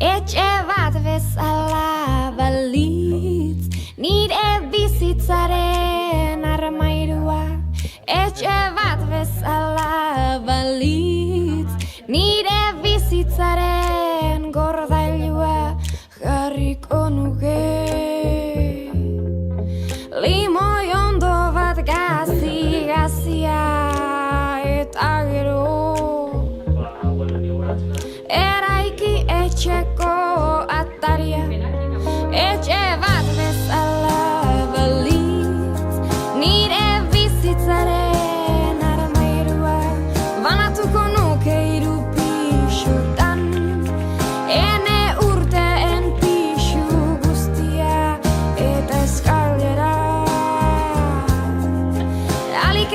Etxe bat bezala balitz, nire bizitzaren armairua. Etxe bat bezala balitz, nire bizitzaren gordailua jarriko nuke. Limoi ondo bat gazia eta gero eraiki etxeko ataria. Etxe bat bezala balitz, nire bizitzaren armairua. Banatuko nuke 3 pisutan, ene urteen pisu guztia eta eskalera. Alik